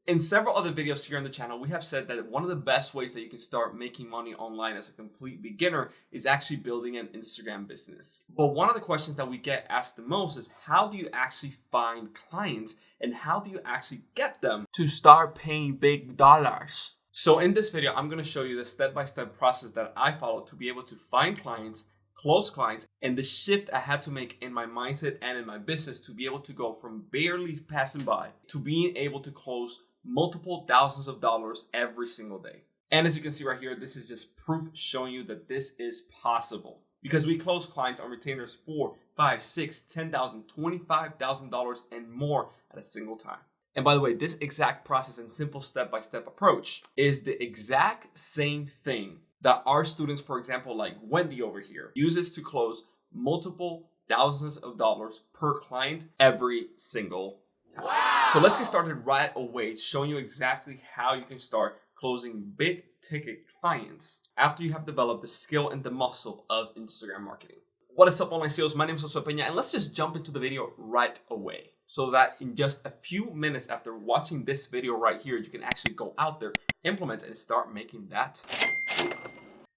In several other videos here on the channel, we have said that one of the best ways that you can start making money online as a complete beginner is actually building an Instagram business. But one of the questions that we get asked the most is, how do you actually find clients and how do you actually get them to start paying big dollars? So in this video, I'm going to show you the step-by-step process that I follow to be able to find clients, close clients, and the shift I had to make in my mindset and in my business to be able to go from barely passing by to being able to close multiple thousands of dollars every single day. And as you can see right here, this is just proof showing you that this is possible, because we close clients on retainers $4,000, $5,000, $6,000, $10,000, $25,000 and more at a single time. And by the way, this exact process and simple step-by-step approach is the exact same thing that our students, for example, like Wendy over here, uses to close multiple thousands of dollars per client every single time. Wow. So let's get started right away, showing you exactly how you can start closing big ticket clients after you have developed the skill and the muscle of Instagram marketing. What is up, online sales? My name is Josue Pena, and let's just jump into the video right away, so that in just a few minutes after watching this video right here, you can actually go out there, implement, and start making that.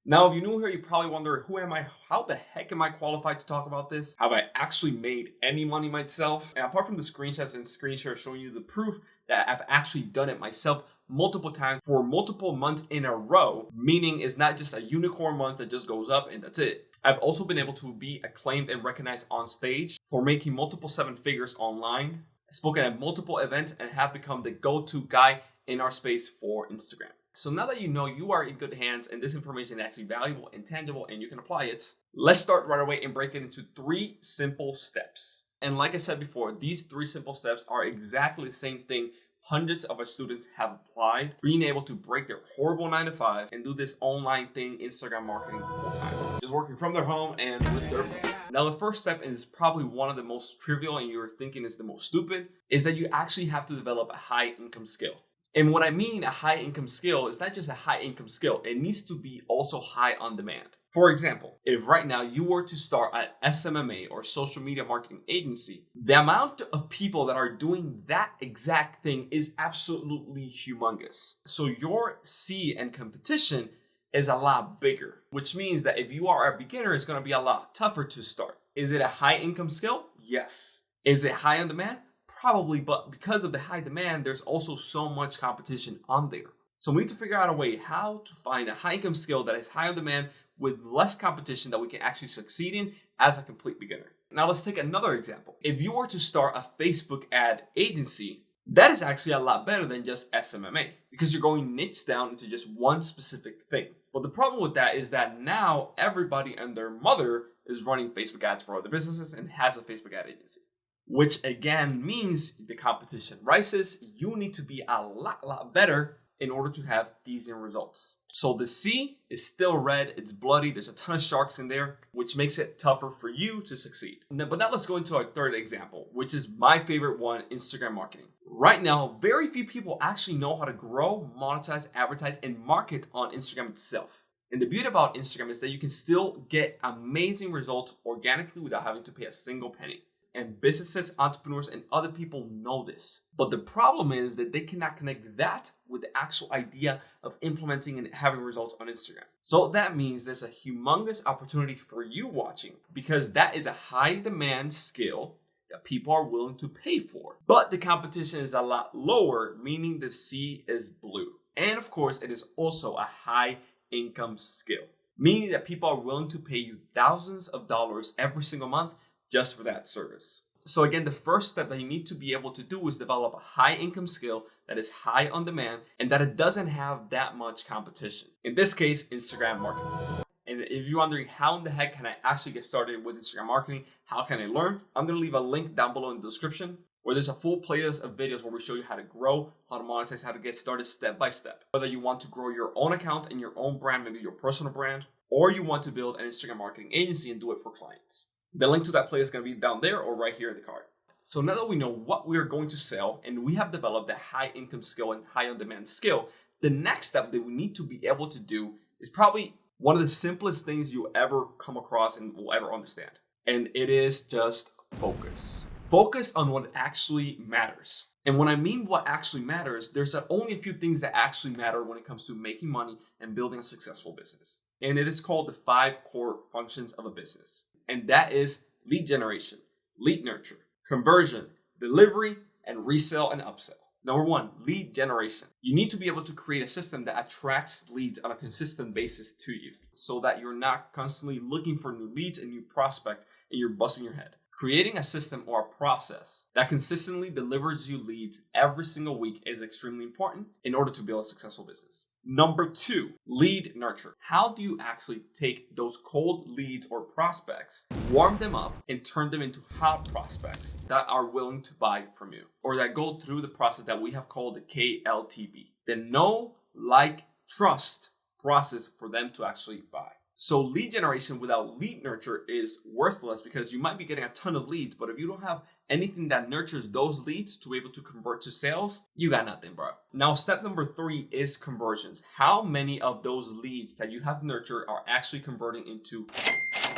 Now, if you're new here, you probably wonder, who am I? How the heck am I qualified to talk about this? Have I actually made any money myself? And apart from the screenshots and screen shares showing you the proof that I've actually done it myself multiple times for multiple months in a row, meaning it's not just a unicorn month that just goes up and that's it. I've also been able to be acclaimed and recognized on stage for making multiple seven figures online, spoken at multiple events, and have become the go-to guy in our space for Instagram. So now that you know you are in good hands and this information is actually valuable and tangible and you can apply it, let's start right away and break it into 3 simple steps. And like I said before, these 3 simple steps are exactly the same thing hundreds of our students have applied, being able to break their horrible 9-to-5 and do this online thing, Instagram marketing, full time, just working from their home and with their phone. Now, the first step is probably one of the most trivial and you're thinking is the most stupid, is that you actually have to develop a high income skill. And what I mean a high income skill is not just a high income skill, it needs to be also high on demand. For example, if right now you were to start an SMMA or social media marketing agency, the amount of people that are doing that exact thing is absolutely humongous. So your sea and competition is a lot bigger, which means that if you are a beginner, it's going to be a lot tougher to start. Is it a high income skill? Yes. Is it high on demand? Probably, but because of the high demand, there's also so much competition on there. So we need to figure out a way how to find a high income skill that is high on demand with less competition that we can actually succeed in as a complete beginner. Now let's take another example. If you were to start a Facebook ad agency, that is actually a lot better than just SMMA, because you're going niche down into just one specific thing. But the problem with that is that now everybody and their mother is running Facebook ads for other businesses and has a Facebook ad agency, which again means the competition rises. You need to be a lot better in order to have decent results. So the sea is still red, it's bloody, there's a ton of sharks in there, which makes it tougher for you to succeed. But now let's go into our third example, which is my favorite one, Instagram marketing. Right now, very few people actually know how to grow, monetize, advertise, and market on Instagram itself. And the beauty about Instagram is that you can still get amazing results organically without having to pay a single penny. And businesses, entrepreneurs, and other people know this. But the problem is that they cannot connect that with the actual idea of implementing and having results on Instagram. So that means there's a humongous opportunity for you watching, because that is a high demand skill that people are willing to pay for. But the competition is a lot lower, meaning the sea is blue. And of course, it is also a high income skill, meaning that people are willing to pay you thousands of dollars every single month just for that service. So again, the first step that you need to be able to do is develop a high income skill that is high on demand and that it doesn't have that much competition. In this case, Instagram marketing. And if you're wondering how in the heck can I actually get started with Instagram marketing, how can I learn? I'm gonna leave a link down below in the description where there's a full playlist of videos where we show you how to grow, how to monetize, how to get started step by step. Whether you want to grow your own account and your own brand, maybe your personal brand, or you want to build an Instagram marketing agency and do it for clients. The link to that playlist is going to be down there or right here in the card. So now that we know what we are going to sell and we have developed a high income skill and high on demand skill, the next step that we need to be able to do is probably one of the simplest things you ever come across and will ever understand. And it is just focus. Focus on what actually matters. And when I mean what actually matters, there's only a few things that actually matter when it comes to making money and building a successful business. And it is called the 5 core functions of a business. And that is lead generation, lead nurture, conversion, delivery, and resell and upsell. Number 1, lead generation. You need to be able to create a system that attracts leads on a consistent basis to you so that you're not constantly looking for new leads and new prospects and you're busting your head. Creating a system or a process that consistently delivers you leads every single week is extremely important in order to build a successful business. Number 2, lead nurture. How do you actually take those cold leads or prospects, warm them up, and turn them into hot prospects that are willing to buy from you or that go through the process that we have called the KLTB, the know, like, trust process for them to actually buy. So lead generation without lead nurture is worthless because you might be getting a ton of leads, but if you don't have anything that nurtures those leads to be able to convert to sales, you got nothing, bro. Now, step number 3 is conversions. How many of those leads that you have nurtured are actually converting into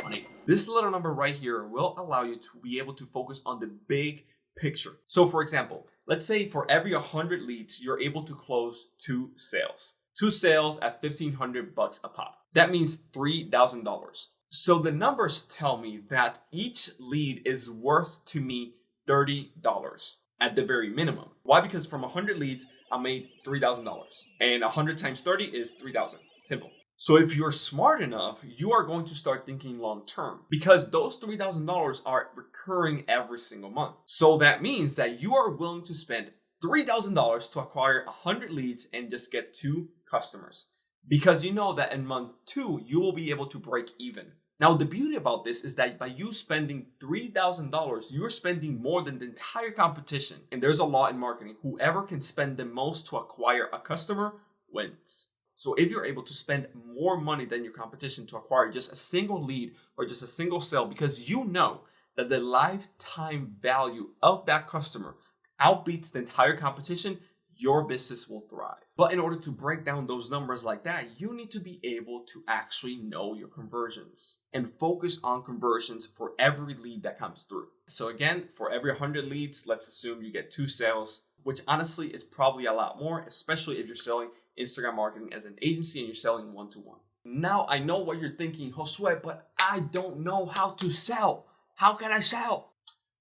money? This little number right here will allow you to be able to focus on the big picture. So for example, let's say for every 100 leads, you're able to close 2 sales. 2 sales at $1,500 a pop. That means $3,000. So the numbers tell me that each lead is worth to me $30 at the very minimum. Why? Because from 100 leads, I made $3,000. And 100 times 30 is 3,000. Simple. So if you're smart enough, you are going to start thinking long term because those $3,000 are recurring every single month. So that means that you are willing to spend $3,000 to acquire 100 leads and just get 2 customers. Because you know that in month 2, you will be able to break even. Now, the beauty about this is that by you spending $3,000, you're spending more than the entire competition. And there's a law in marketing. Whoever can spend the most to acquire a customer wins. So if you're able to spend more money than your competition to acquire just a single lead or just a single sale, because you know that the lifetime value of that customer outbeats the entire competition, your business will thrive. But in order to break down those numbers like that, you need to be able to actually know your conversions and focus on conversions for every lead that comes through. So again, for every 100 leads, let's assume you get 2 sales, which honestly is probably a lot more, especially if you're selling Instagram marketing as an agency and you're selling one-to-one. Now I know what you're thinking, Josue, but I don't know how to sell. How can I sell?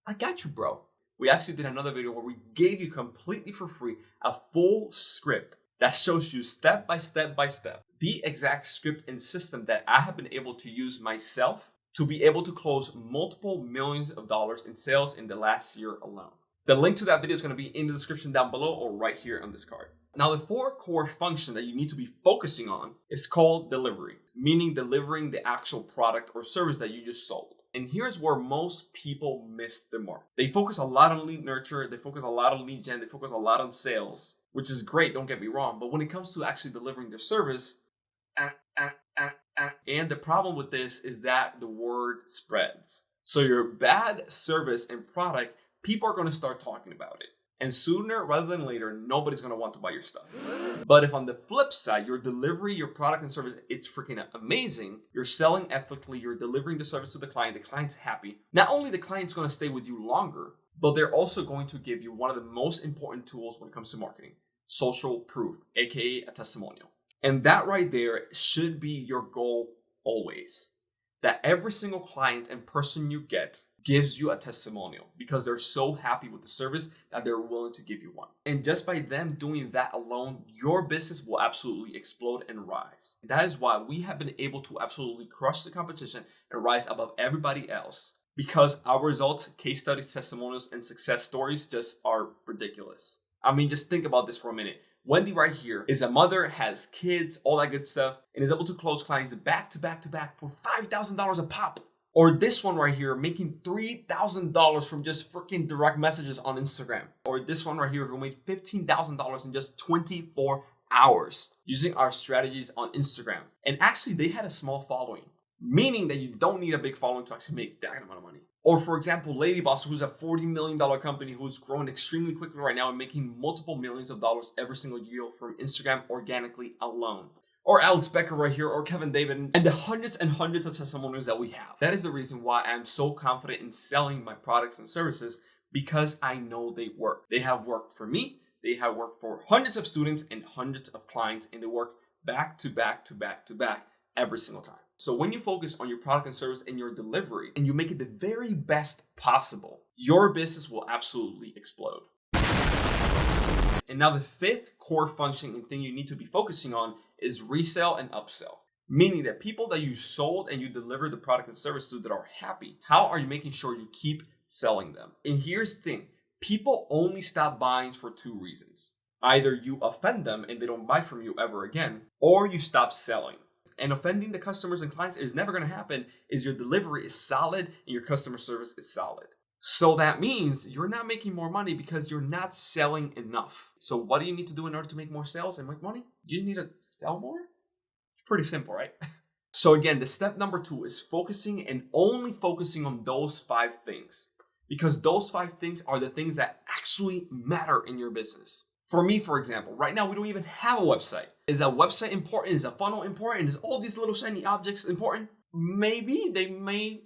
I got you, bro. We actually did another video where we gave you completely for free a full script that shows you step by step the exact script and system that I have been able to use myself to be able to close multiple millions of dollars in sales in the last year alone. The link to that video is going to be in the description down below or right here on this card. Now, the 4 core function that you need to be focusing on is called delivery, meaning delivering the actual product or service that you just sold. And here's where most people miss the mark. They focus a lot on lead nurture, they focus a lot on lead gen, they focus a lot on sales, which is great, don't get me wrong. But when it comes to actually delivering their service, and the problem with this is that the word spreads. So your bad service and product, people are going to start talking about it. And sooner rather than later, nobody's going to want to buy your stuff. But if on the flip side, your delivery, your product and service, it's freaking amazing. You're selling ethically, you're delivering the service to the client's happy. Not only the client's going to stay with you longer, but they're also going to give you one of the most important tools when it comes to marketing, social proof, aka a testimonial. And that right there should be your goal always. That every single client and person you get gives you a testimonial because they're so happy with the service that they're willing to give you one. And just by them doing that alone, your business will absolutely explode and rise. That is why we have been able to absolutely crush the competition and rise above everybody else because our results, case studies, testimonials, and success stories just are ridiculous. I mean, just think about this for a minute. Wendy right here is a mother, has kids, all that good stuff, and is able to close clients back to back to back for $5,000 a pop. Or this one right here, making $3,000 from just freaking direct messages on Instagram. Or this one right here who made $15,000 in just 24 hours using our strategies on Instagram. And actually, they had a small following, meaning that you don't need a big following to actually make that amount of money. Or for example, Lady Boss, who's a $40 million company who's growing extremely quickly right now and making multiple millions of dollars every single year from Instagram organically alone. Or Alex Becker right here, or Kevin David, and the hundreds and hundreds of testimonials that we have. That is the reason why I'm so confident in selling my products and services because I know they work. They have worked for me. They have worked for hundreds of students and hundreds of clients, and they work back to back to back to back every single time. So when you focus on your product and service and your delivery and you make it the very best possible, your business will absolutely explode. And now the fifth core function and thing you need to be focusing on is resell and upsell. Meaning that people that you sold and you deliver the product and service to that are happy, how are you making sure you keep selling them? And here's the thing. People only stop buying for two reasons. Either you offend them and they don't buy from you ever again, or you stop selling. And offending the customers and clients is never going to happen if your delivery is solid and your customer service is solid. So that means you're not making more money because you're not selling enough. So what do you need to do in order to make more sales and make money? You need to sell more? It's pretty simple, right? So again, the step number 2 is focusing and only focusing on those 5 things. Because those 5 things are the things that actually matter in your business. For me, for example, right now we don't even have a website. Is a website important? Is a funnel important? Is all these little shiny objects important? Maybe they may,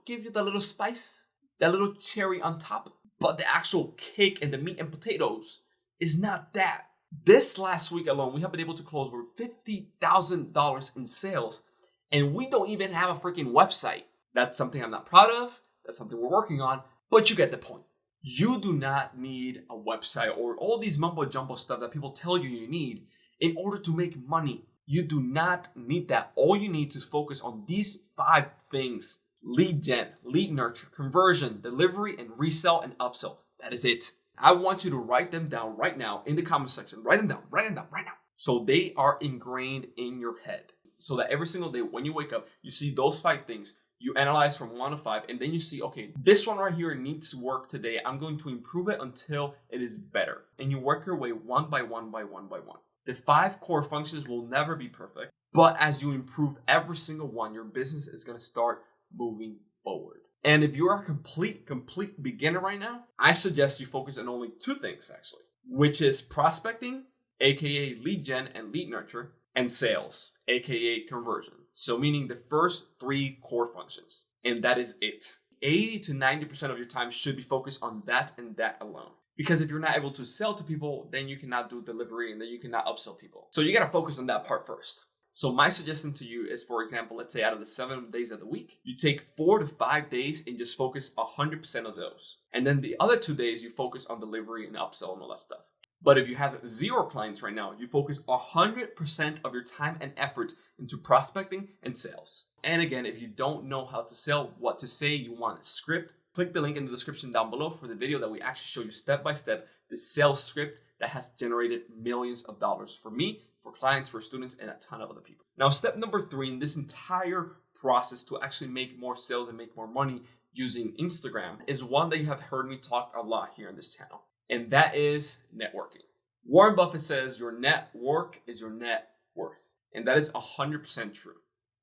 give you the little spice, that little cherry on top. But the actual cake and the meat and potatoes is not that. This last week alone, we have been able to close over $50,000 in sales, and we don't even have a freaking website. That's something I'm not proud of. That's something we're working on, but you get the point. You do not need a website or all these mumbo jumbo stuff that people tell you need in order to make money. You do not need that. All you need to focus on these 5 things: lead gen, lead nurture, conversion, delivery, and resell and upsell. That is it. I want you to write them down right now in the comment section. Write them down right now. So they are ingrained in your head. So that every single day when you wake up, you see those 5 things. You analyze from 1 to 5, and then you see, okay, this one right here needs work today. I'm going to improve it until it is better. And you work your way one by one by one by one. The 5 core functions will never be perfect, but as you improve every single one, your business is going to start moving forward. And if you are a complete beginner right now, I suggest you focus on only 2 things actually, which is prospecting, aka lead gen and lead nurture, and sales, aka conversion. So meaning the first 3 core functions, and that is it. 80 to 90% of your time should be focused on that and that alone. Because if you're not able to sell to people, then you cannot do delivery and then you cannot upsell people. So you got to focus on that part first. So my suggestion to you is, for example, let's say out of the 7 days of the week, you take 4 to 5 days and just focus 100% of those. And then the other 2 days, you focus on delivery and upsell and all that stuff. But if you have 0 clients right now, you focus 100% of your time and effort into prospecting and sales. And again, if you don't know how to sell, what to say, you want a script, click the link in the description down below for the video that we actually show you step by step the sales script that has generated millions of dollars for me, for clients, for students, and a ton of other people. Now, step number 3 in this entire process to actually make more sales and make more money using Instagram is one that you have heard me talk a lot here on this channel. And that is networking. Warren Buffett says your network is your net worth. And that is 100% true.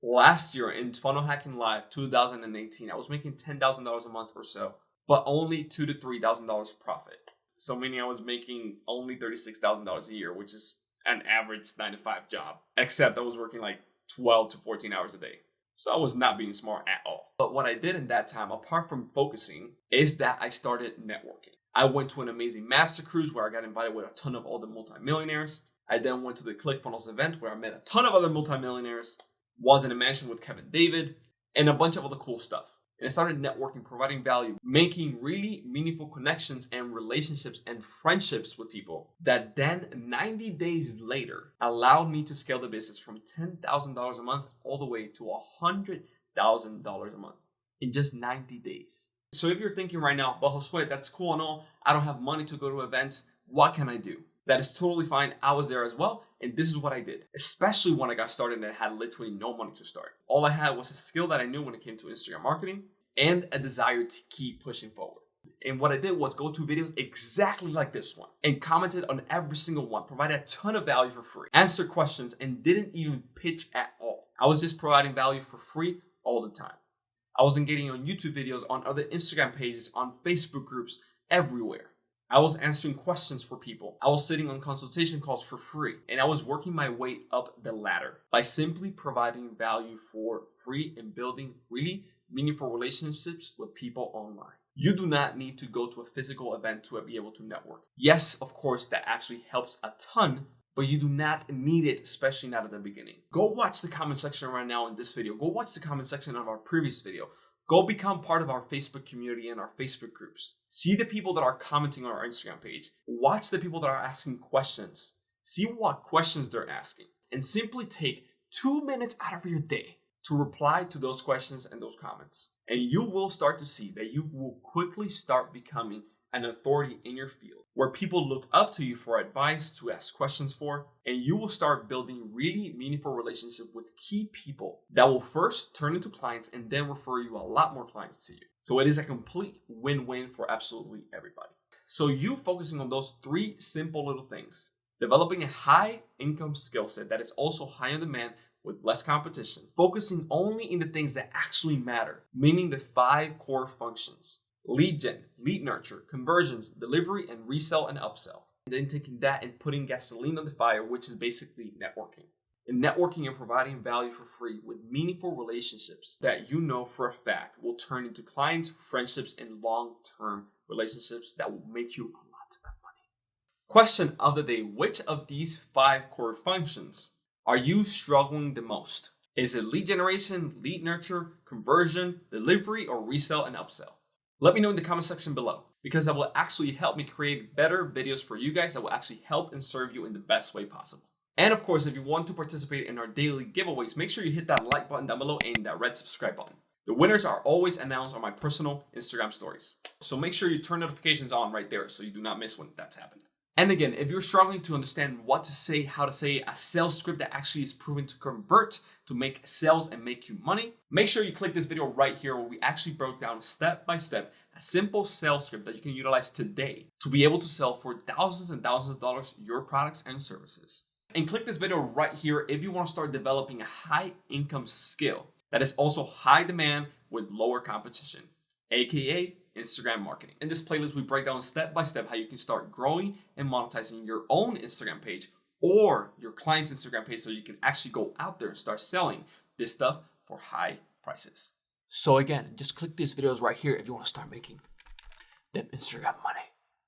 Last year in Funnel Hacking Live 2018, I was making $10,000 a month or so, but only $2,000 to $3,000 profit. So meaning I was making only $36,000 a year, which is an average 9 to 5 job, except I was working like 12 to 14 hours a day. So I was not being smart at all. But what I did in that time, apart from focusing, is that I started networking. I went to an amazing master cruise where I got invited with a ton of all the multimillionaires. I then went to the Clickfunnels event where I met a ton of other multimillionaires, was in a mansion with Kevin David, and a bunch of other cool stuff. And I started networking, providing value, making really meaningful connections and relationships and friendships with people that then 90 days later allowed me to scale the business from $10,000 a month all the way to $100,000 a month in just 90 days. So if you're thinking right now, but Josue, that's cool and all, I don't have money to go to events, what can I do? That is totally fine. I was there as well, and this is what I did, especially when I got started and I had literally no money to start. All I had was a skill that I knew when it came to Instagram marketing and a desire to keep pushing forward. And what I did was go to videos exactly like this one and commented on every single one, provided a ton of value for free, answered questions, and didn't even pitch at all. I was just providing value for free all the time. I was engaging on YouTube videos, on other Instagram pages, on Facebook groups, everywhere. I was answering questions for people. I was sitting on consultation calls for free. And I was working my way up the ladder by simply providing value for free and building really meaningful relationships with people online. You do not need to go to a physical event to be able to network. Yes, of course, that actually helps a ton, but you do not need it, especially not at the beginning. Go watch the comment section right now in this video. Go watch the comment section of our previous video. Go become part of our Facebook community and our Facebook groups. See the people that are commenting on our Instagram page. Watch the people that are asking questions. See what questions they're asking. And simply take 2 minutes out of your day to reply to those questions and those comments. And you will start to see that you will quickly start becoming an authority in your field where people look up to you for advice, to ask questions for, and you will start building really meaningful relationships with key people that will first turn into clients and then refer you a lot more clients to you. So it is a complete win-win for absolutely everybody. So you focusing on those 3 simple little things, developing a high income skill set that is also high on demand with less competition, focusing only in the things that actually matter, meaning the 5 core functions: lead gen, lead nurture, conversions, delivery, and resell and upsell. And then taking that and putting gasoline on the fire, which is basically networking. And networking and providing value for free with meaningful relationships that you know for a fact will turn into clients, friendships, and long-term relationships that will make you a lot of money. Question of the day: which of these 5 core functions are you struggling the most? Is it lead generation, lead nurture, conversion, delivery, or resell and upsell? Let me know in the comment section below, because that will actually help me create better videos for you guys that will actually help and serve you in the best way possible. And of course, if you want to participate in our daily giveaways, make sure you hit that like button down below and that red subscribe button. The winners are always announced on my personal Instagram stories. So make sure you turn notifications on right there so you do not miss when that's happened. And again, if you're struggling to understand what to say, how to say a sales script that actually is proven to convert, to make sales and make you money, make sure you click this video right here where we actually broke down step by step a simple sales script that you can utilize today to be able to sell for thousands and thousands of dollars your products and services. And click this video right here if you want to start developing a high income skill that is also high demand with lower competition, aka Instagram marketing. In this playlist, we break down step by step how you can start growing and monetizing your own Instagram page or your client's Instagram page so you can actually go out there and start selling this stuff for high prices. So again, just click these videos right here if you want to start making them Instagram money.